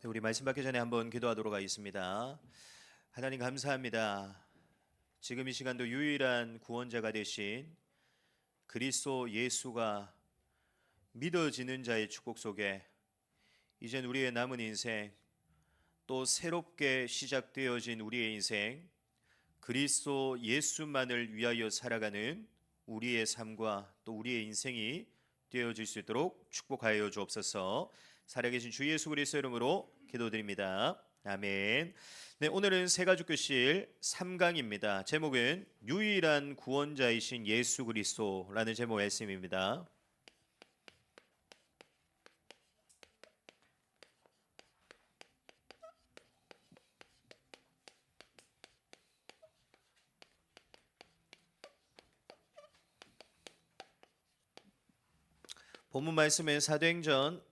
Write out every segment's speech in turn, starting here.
우리 말씀 받기 전에 한번 기도하도록 하겠습니다. 하나님 감사합니다. 지금 이 시간도 유일한 구원자가 되신 그리스도 예수가 믿어지는 자의 축복 속에 이젠 우리의 남은 인생, 또 새롭게 시작되어진 우리의 인생, 그리스도 예수만을 위하여 살아가는 우리의 삶과 또 우리의 인생이 되어질 수 있도록 축복하여 주옵소서. 살아계신 주 예수 그리스도 이름으로 기도드립니다. 아멘. 네, 오늘은 새가족교실 3강입니다. 제목은 유일한 구원자이신 예수 그리스도라는 제목 말씀입니다. 본문 말씀은 사도행전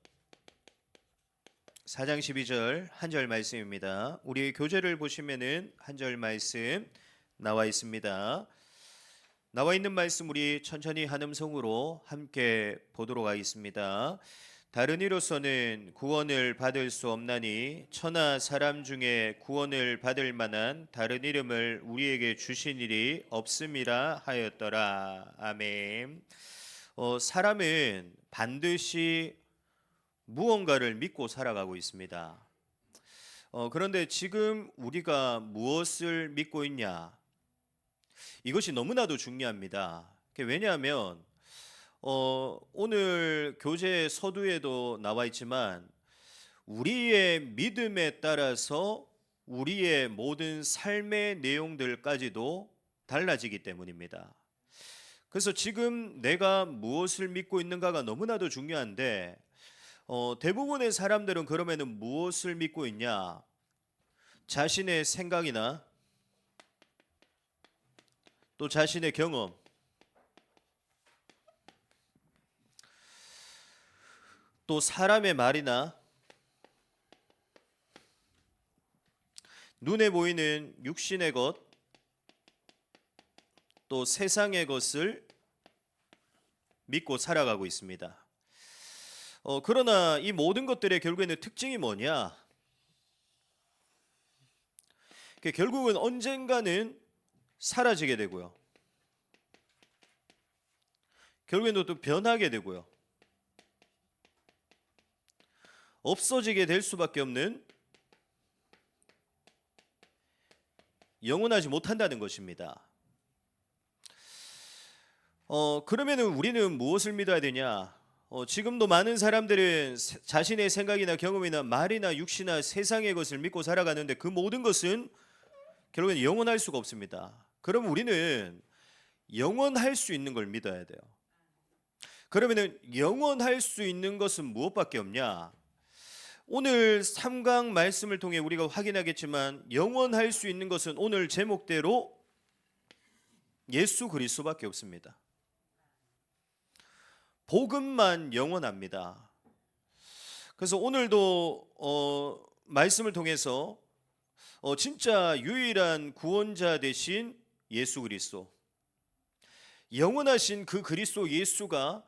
4장 12절 한 절 말씀입니다. 우리의 교재를 보시면은 한 절 말씀 나와 있습니다. 나와 있는 말씀 우리 천천히 한 음성으로 함께 보도록 하겠습니다. 다른 이로서는 구원을 받을 수 없나니 천하 사람 중에 구원을 받을 만한 다른 이름을 우리에게 주신 일이 없음이라 하였더라. 아멘. 사람은 반드시 무언가를 믿고 살아가고 있습니다. 그런데 지금 우리가 무엇을 믿고 있냐? 이것이 너무나도 중요합니다. 왜냐하면 오늘 교재 서두에도 나와 있지만 우리의 믿음에 따라서 우리의 모든 삶의 내용들까지도 달라지기 때문입니다. 그래서 지금 내가 무엇을 믿고 있는가가 너무나도 중요한데 대부분의 사람들은 그러면은 무엇을 믿고 있냐? 자신의 생각이나 또 자신의 경험, 또 사람의 말이나 눈에 보이는 육신의 것, 또 세상의 것을 믿고 살아가고 있습니다. 그러나 이 모든 것들의 결국에는 특징이 뭐냐? 결국은 언젠가는 사라지게 되고요. 결국에는 또 변하게 되고요. 없어지게 될 수밖에 없는 영원하지 못한다는 것입니다. 그러면은 우리는 무엇을 믿어야 되냐? 지금도 많은 사람들은 자신의 생각이나 경험이나 말이나 육신이나 세상의 것을 믿고 살아가는데 그 모든 것은 결국엔 영원할 수가 없습니다. 그럼 우리는 영원할 수 있는 걸 믿어야 돼요. 그러면은 영원할 수 있는 것은 무엇밖에 없냐? 오늘 3강 말씀을 통해 우리가 확인하겠지만 영원할 수 있는 것은 오늘 제목대로 예수 그리스도밖에 없습니다. 복음만 영원합니다. 그래서 오늘도 말씀을 통해서 진짜 유일한 구원자 되신 예수 그리스도, 영원하신 그 그리스도 예수가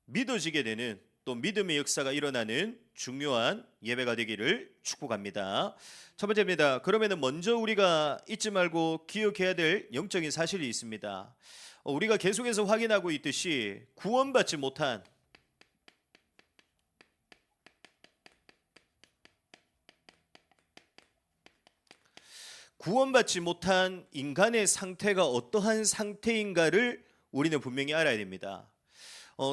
믿어지게 되는 또 믿음의 역사가 일어나는 중요한 예배가 되기를 축복합니다. 첫 번째입니다. 그러면은 먼저 우리가 잊지 말고 기억해야 될 영적인 사실이 있습니다. 우리가 계속해서 확인하고 있듯이 구원받지 못한 인간의 상태가 어떠한 상태인가를 우리는 분명히 알아야 됩니다.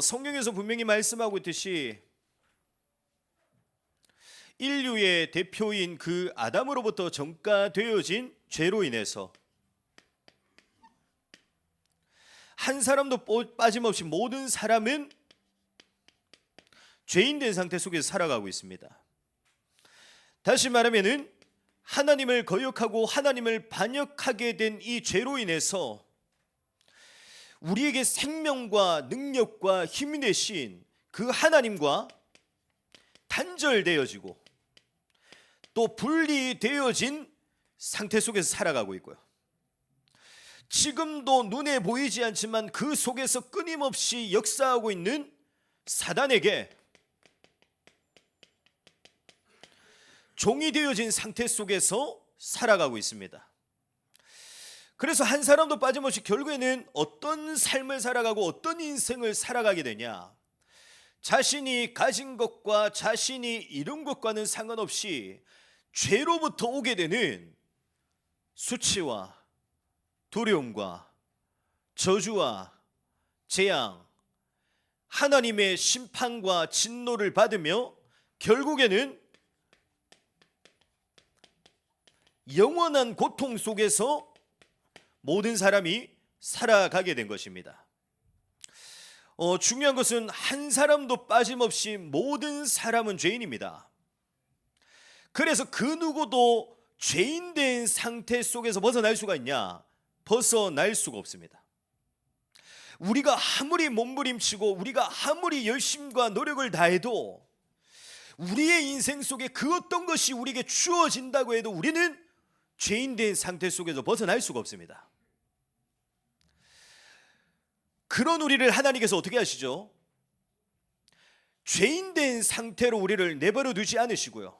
성경에서 분명히 말씀하고 있듯이 인류의 대표인 그 아담으로부터 전가되어진 죄로 인해서 한 사람도 빠짐없이 모든 사람은 죄인된 상태 속에서 살아가고 있습니다. 다시 말하면은 하나님을 거역하고 하나님을 반역하게 된 이 죄로 인해서 우리에게 생명과 능력과 힘이 되신 그 하나님과 단절되어지고 또 분리되어진 상태 속에서 살아가고 있고요. 지금도 눈에 보이지 않지만 그 속에서 끊임없이 역사하고 있는 사단에게 종이 되어진 상태 속에서 살아가고 있습니다. 그래서 한 사람도 빠짐없이 결국에는 어떤 삶을 살아가고 어떤 인생을 살아가게 되냐, 자신이 가진 것과 자신이 이룬 것과는 상관없이 죄로부터 오게 되는 수치와 두려움과 저주와 재앙, 하나님의 심판과 진노를 받으며 결국에는 영원한 고통 속에서 모든 사람이 살아가게 된 것입니다. 중요한 것은 한 사람도 빠짐없이 모든 사람은 죄인입니다. 그래서 그 누구도 죄인된 상태 속에서 벗어날 수가 있냐? 벗어날 수가 없습니다. 우리가 아무리 몸부림치고 우리가 아무리 열심과 노력을 다해도 우리의 인생 속에 그 어떤 것이 우리에게 주어진다고 해도 우리는 죄인된 상태 속에서 벗어날 수가 없습니다. 그런 우리를 하나님께서 어떻게 하시죠? 죄인된 상태로 우리를 내버려 두지 않으시고요,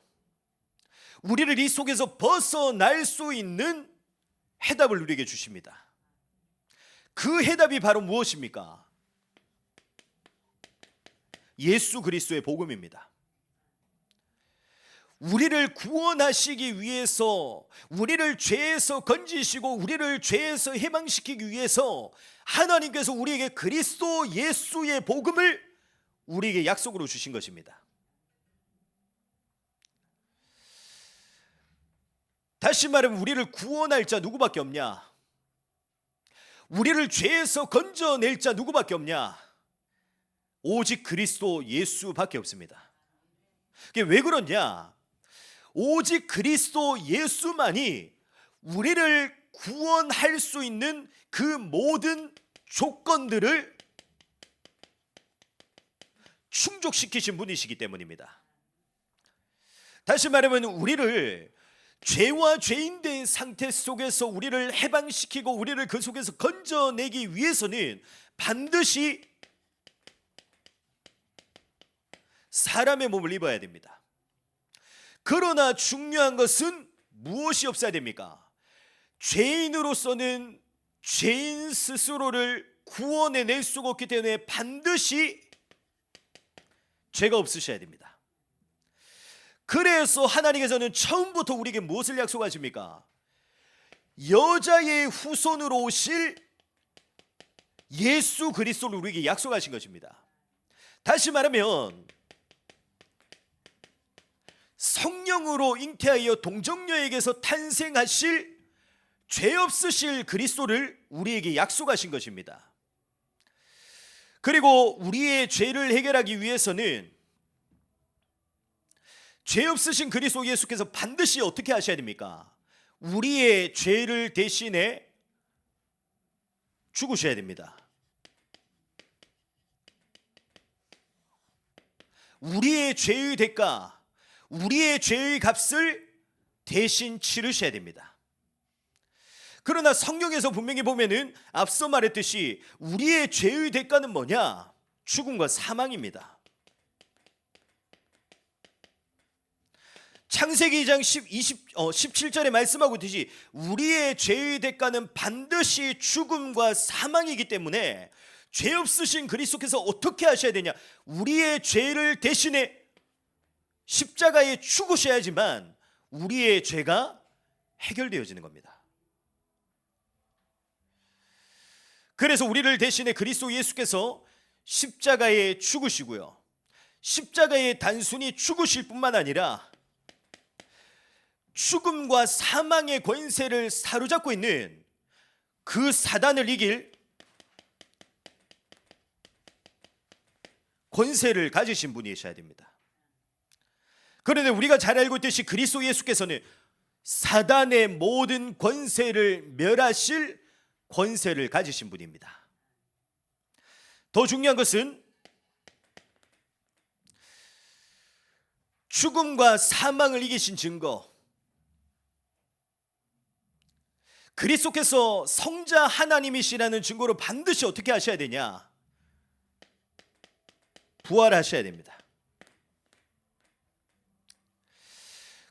우리를 이 속에서 벗어날 수 있는 해답을 우리에게 주십니다. 그 해답이 바로 무엇입니까? 예수 그리스도의 복음입니다. 우리를 구원하시기 위해서, 우리를 죄에서 건지시고 우리를 죄에서 해방시키기 위해서 하나님께서 우리에게 그리스도 예수의 복음을 우리에게 약속으로 주신 것입니다. 다시 말하면 우리를 구원할 자 누구밖에 없냐? 우리를 죄에서 건져낼 자 누구밖에 없냐? 오직 그리스도 예수밖에 없습니다. 그게 왜 그러냐? 오직 그리스도 예수만이 우리를 구원할 수 있는 그 모든 조건들을 충족시키신 분이시기 때문입니다. 다시 말하면 우리를 죄와 죄인된 상태 속에서 우리를 해방시키고 우리를 그 속에서 건져내기 위해서는 반드시 사람의 몸을 입어야 됩니다. 그러나 중요한 것은 무엇이 없어야 됩니까? 죄인으로서는 죄인 스스로를 구원해낼 수가 없기 때문에 반드시 죄가 없으셔야 됩니다. 그래서 하나님께서는 처음부터 우리에게 무엇을 약속하십니까? 여자의 후손으로 오실 예수 그리스도를 우리에게 약속하신 것입니다. 다시 말하면 성령으로 잉태하여 동정녀에게서 탄생하실 죄 없으실 그리스도를 우리에게 약속하신 것입니다. 그리고 우리의 죄를 해결하기 위해서는 죄 없으신 그리스도 예수께서 반드시 어떻게 하셔야 됩니까? 우리의 죄를 대신해 죽으셔야 됩니다. 우리의 죄의 대가, 우리의 죄의 값을 대신 치르셔야 됩니다. 그러나 성경에서 분명히 보면은 앞서 말했듯이 우리의 죄의 대가는 뭐냐? 죽음과 사망입니다. 창세기 2장 17절에 말씀하고 있듯이 우리의 죄의 대가는 반드시 죽음과 사망이기 때문에 죄 없으신 그리스도께서 어떻게 하셔야 되냐? 우리의 죄를 대신해 십자가에 죽으셔야지만 우리의 죄가 해결되어지는 겁니다. 그래서 우리를 대신해 그리스도 예수께서 십자가에 죽으시고요, 십자가에 단순히 죽으실 뿐만 아니라 죽음과 사망의 권세를 사로잡고 있는 그 사단을 이길 권세를 가지신 분이셔야 됩니다. 그런데 우리가 잘 알고 있듯이 그리스도 예수께서는 사단의 모든 권세를 멸하실 권세를 가지신 분입니다. 더 중요한 것은 죽음과 사망을 이기신 증거, 그리스도께서 성자 하나님이시라는 증거로 반드시 어떻게 하셔야 되냐? 부활하셔야 됩니다.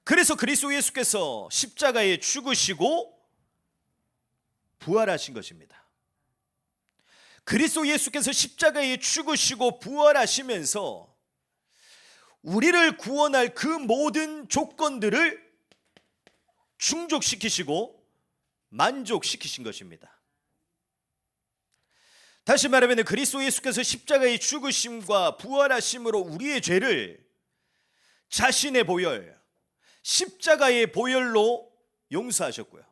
그래서 그리스도 예수께서 십자가에 죽으시고 부활하신 것입니다. 그리스도 예수께서 십자가에 죽으시고 부활하시면서 우리를 구원할 그 모든 조건들을 충족시키시고 만족시키신 것입니다. 다시 말하면 그리스도 예수께서 십자가의 죽으심과 부활하심으로 우리의 죄를 자신의 보혈, 십자가의 보혈로 용서하셨고요,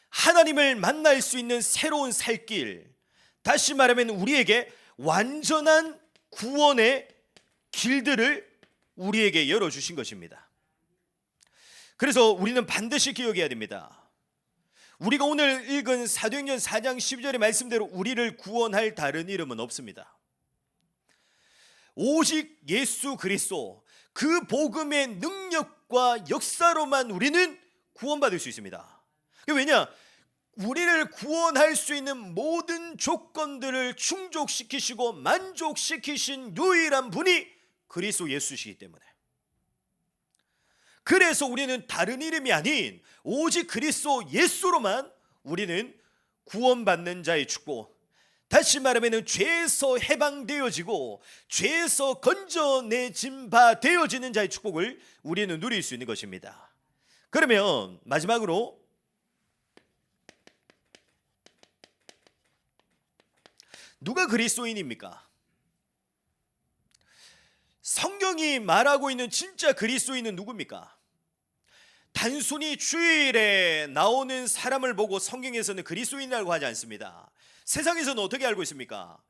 하나님을 만날 수 있는 새로운 살길, 다시 말하면 우리에게 완전한 구원의 길들을 우리에게 열어주신 것입니다. 그래서 우리는 반드시 기억해야 됩니다. 우리가 오늘 읽은 사도행전 4장 12절의 말씀대로 우리를 구원할 다른 이름은 없습니다. 오직 예수 그리스도, 그 복음의 능력과 역사로만 우리는 구원받을 수 있습니다. 왜냐? 우리를 구원할 수 있는 모든 조건들을 충족시키시고 만족시키신 유일한 분이 그리스도 예수시기 때문에, 그래서 우리는 다른 이름이 아닌 오직 그리스도 예수로만 우리는 구원받는 자의 축복, 다시 말하면 죄에서 해방되어지고 죄에서 건져내진 바 되어지는 자의 축복을 우리는 누릴 수 있는 것입니다. 그러면 마지막으로 누가 그리스도인입니까? 성경이 말하고 있는 진짜 그리스도인은 누굽니까? 단순히 주일에 나오는 사람을 보고 성경에서는 그리스도인이라고 하지 않습니다. 세상에서는 어떻게 알고 있습니까?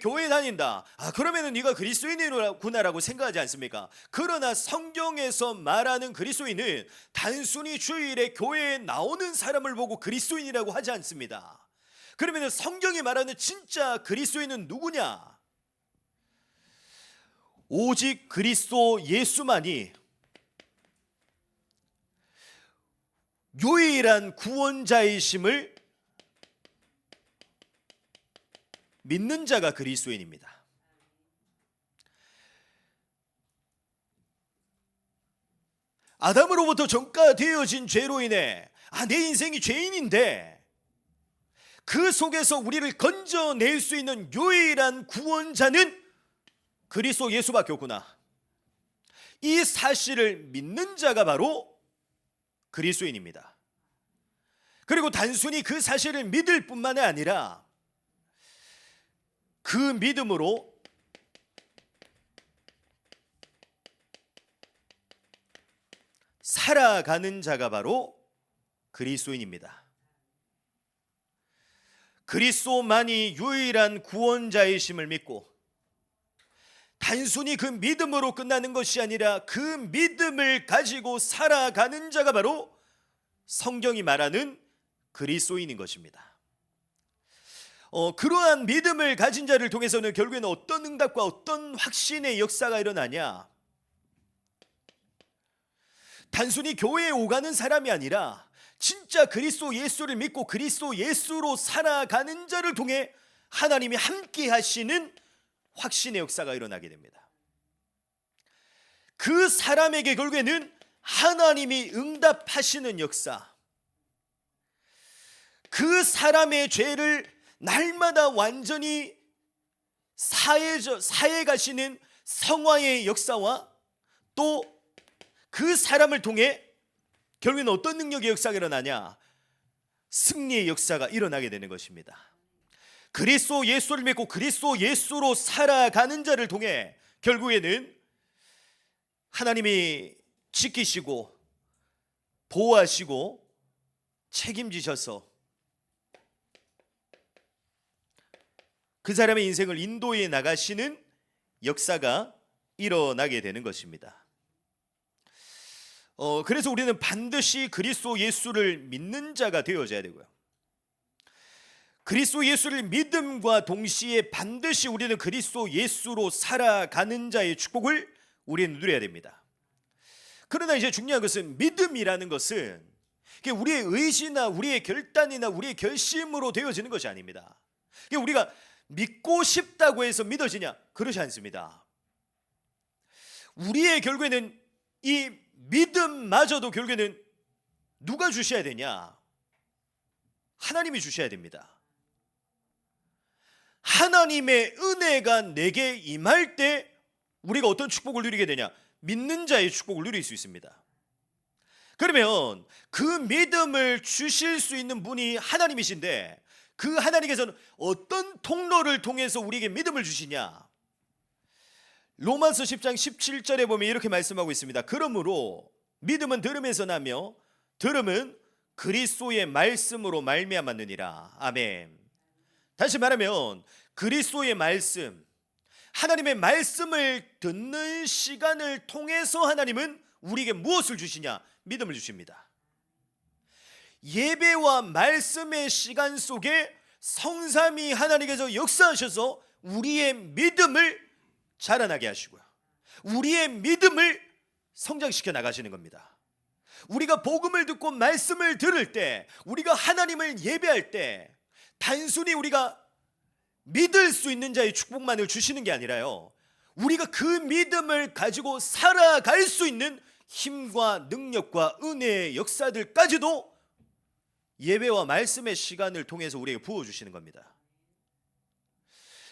교회 다닌다, 그러면 네가 그리스도인이구나라고 생각하지 않습니까? 그러나 성경에서 말하는 그리스도인은 단순히 주일에 교회에 나오는 사람을 보고 그리스도인이라고 하지 않습니다. 그러면 성경이 말하는 진짜 그리스도인은 누구냐? 오직 그리스도 예수만이 유일한 구원자이심을 믿는 자가 그리스도인입니다. 아담으로부터 전가되어진 죄로 인해 내 인생이 죄인인데 그 속에서 우리를 건져낼 수 있는 유일한 구원자는 그리스도 예수밖에 없구나, 이 사실을 믿는 자가 바로 그리스도인입니다. 그리고 단순히 그 사실을 믿을 뿐만 아니라 그 믿음으로 살아가는 자가 바로 그리스도인입니다. 그리스도만이 유일한 구원자이심을 믿고 단순히 그 믿음으로 끝나는 것이 아니라 그 믿음을 가지고 살아가는 자가 바로 성경이 말하는 그리스도인인 것입니다. 그러한 믿음을 가진 자를 통해서는 결국에는 어떤 응답과 어떤 확신의 역사가 일어나냐? 단순히 교회에 오가는 사람이 아니라 진짜 그리스도 예수를 믿고 그리스도 예수로 살아가는 자를 통해 하나님이 함께 하시는 확신의 역사가 일어나게 됩니다. 그 사람에게 결국에는 하나님이 응답하시는 역사, 그 사람의 죄를 날마다 완전히 사해 가시는 성화의 역사와 또 그 사람을 통해 결국에는 어떤 능력의 역사가 일어나냐? 승리의 역사가 일어나게 되는 것입니다. 그리스도 예수를 믿고 그리스도 예수로 살아가는 자를 통해 결국에는 하나님이 지키시고 보호하시고 책임지셔서 그 사람의 인생을 인도해 나가시는 역사가 일어나게 되는 것입니다. 그래서 우리는 반드시 그리스도 예수를 믿는 자가 되어져야 되고요, 그리스도 예수를 믿음과 동시에 반드시 우리는 그리스도 예수로 살아가는 자의 축복을 우리는 누려야 됩니다. 그러나 이제 중요한 것은 믿음이라는 것은 우리의 의지나 우리의 결단이나 우리의 결심으로 되어지는 것이 아닙니다. 우리가 믿고 싶다고 해서 믿어지냐? 그렇지 않습니다. 우리의 결국에는 이 믿음마저도 결국에는 누가 주셔야 되냐? 하나님이 주셔야 됩니다. 하나님의 은혜가 내게 임할 때 우리가 어떤 축복을 누리게 되냐? 믿는 자의 축복을 누릴 수 있습니다. 그러면 그 믿음을 주실 수 있는 분이 하나님이신데, 그 하나님께서는 어떤 통로를 통해서 우리에게 믿음을 주시냐? 로마서 10장 17절에 보면 이렇게 말씀하고 있습니다. 그러므로 믿음은 들음에서 나며 들음은 그리스도의 말씀으로 말미암았느니라. 아멘. 다시 말하면 그리스도의 말씀, 하나님의 말씀을 듣는 시간을 통해서 하나님은 우리에게 무엇을 주시냐? 믿음을 주십니다. 예배와 말씀의 시간 속에 성삼위 하나님께서 역사하셔서 우리의 믿음을 자라나게 하시고요, 우리의 믿음을 성장시켜 나가시는 겁니다. 우리가 복음을 듣고 말씀을 들을 때, 우리가 하나님을 예배할 때 단순히 우리가 믿을 수 있는 자의 축복만을 주시는 게 아니라요, 우리가 그 믿음을 가지고 살아갈 수 있는 힘과 능력과 은혜의 역사들까지도 예배와 말씀의 시간을 통해서 우리에게 부어주시는 겁니다.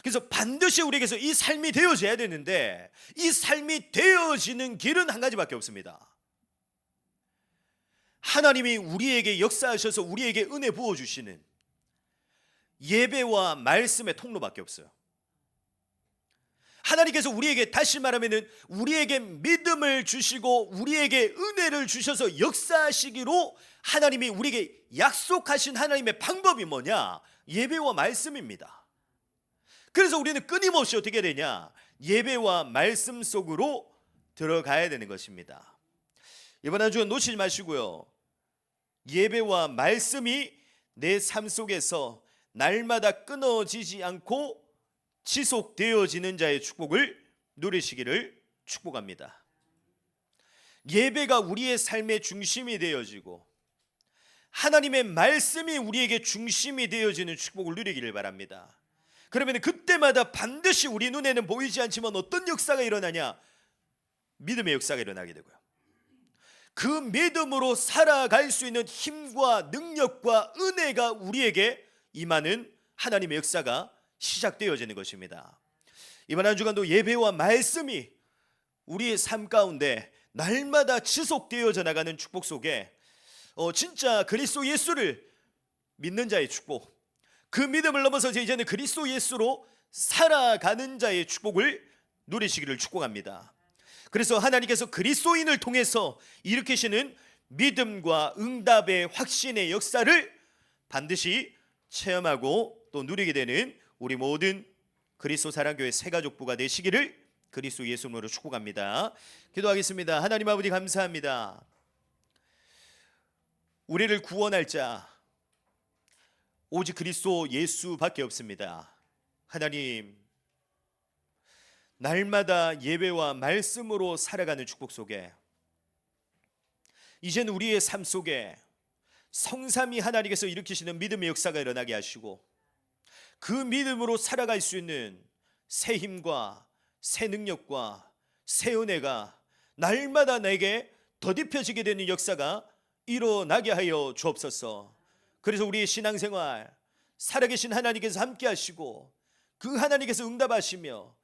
그래서 반드시 우리에게서 이 삶이 되어져야 되는데, 이 삶이 되어지는 길은 한 가지밖에 없습니다. 하나님이 우리에게 역사하셔서 우리에게 은혜 부어주시는 예배와 말씀의 통로밖에 없어요. 하나님께서 우리에게, 다시 말하면 우리에게 믿음을 주시고 우리에게 은혜를 주셔서 역사하시기로 하나님이 우리에게 약속하신 하나님의 방법이 뭐냐? 예배와 말씀입니다. 그래서 우리는 끊임없이 어떻게 되냐? 예배와 말씀 속으로 들어가야 되는 것입니다. 이번 한 주간 놓치지 마시고요, 예배와 말씀이 내 삶 속에서 날마다 끊어지지 않고 지속되어지는 자의 축복을 누리시기를 축복합니다. 예배가 우리의 삶의 중심이 되어지고 하나님의 말씀이 우리에게 중심이 되어지는 축복을 누리기를 바랍니다. 그러면 그때마다 반드시 우리 눈에는 보이지 않지만 어떤 역사가 일어나냐? 믿음의 역사가 일어나게 되고요, 그 믿음으로 살아갈 수 있는 힘과 능력과 은혜가 우리에게 임하는 하나님의 역사가 시작되어지는 것입니다. 이번 한 주간도 예배와 말씀이 우리의 삶 가운데 날마다 지속되어져 나가는 축복 속에 진짜 그리스도 예수를 믿는 자의 축복, 그 믿음을 넘어서 이제는 그리스도 예수로 살아가는 자의 축복을 누리시기를 축복합니다. 그래서 하나님께서 그리스도인을 통해서 일으키시는 믿음과 응답의 확신의 역사를 반드시 체험하고 또 누리게 되는 우리 모든 그리스도 사랑교회 새가족부가 되시기를 그리스도 예수님으로 축복합니다. 기도하겠습니다. 하나님 아버지, 감사합니다. 우리를 구원할 자 오직 그리스도 예수밖에 없습니다. 하나님, 날마다 예배와 말씀으로 살아가는 축복 속에 이제는 우리의 삶 속에 성삼위 하나님께서 일으키시는 믿음의 역사가 일어나게 하시고 그 믿음으로 살아갈 수 있는 새 힘과 새 능력과 새 은혜가 날마다 내게 더딥혀지게 되는 역사가 일어나게 하여 주옵소서. 그래서 우리의 신앙생활 살아계신 하나님께서 함께 하시고 그 하나님께서 응답하시며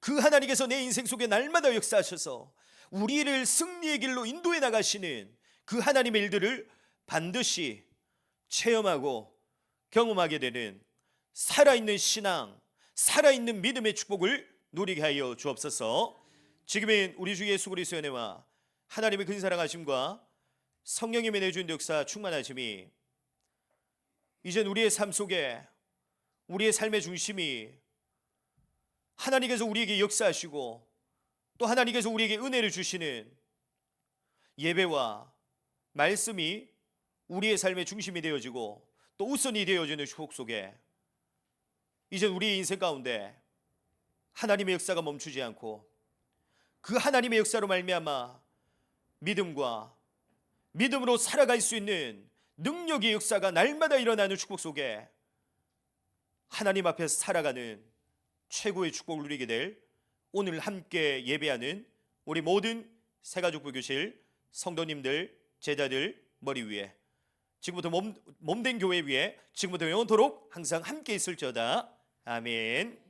그 하나님께서 내 인생 속에 날마다 역사하셔서 우리를 승리의 길로 인도해 나가시는 그 하나님의 일들을 반드시 체험하고 경험하게 되는 살아있는 신앙, 살아있는 믿음의 축복을 누리게 하여 주옵소서. 지금은 우리 주 예수 그리스도의 은혜와 하나님의 큰 사랑하심과 성령님의 내주인 역사 충만하심이 이젠 우리의 삶 속에, 우리의 삶의 중심이 하나님께서 우리에게 역사하시고 또 하나님께서 우리에게 은혜를 주시는 예배와 말씀이 우리의 삶의 중심이 되어지고 또 우선이 되어지는 축복 속에 이제 우리의 인생 가운데 하나님의 역사가 멈추지 않고 그 하나님의 역사로 말미암아 믿음과 믿음으로 살아갈 수 있는 능력의 역사가 날마다 일어나는 축복 속에 하나님 앞에서 살아가는 최고의 축복을 누리게 될 오늘 함께 예배하는 우리 모든 새가족부 교실 성도님들, 제자들 머리 위에, 지금부터 몸된 교회 위에 지금부터 영원토록 항상 함께 있을지어다. 아멘.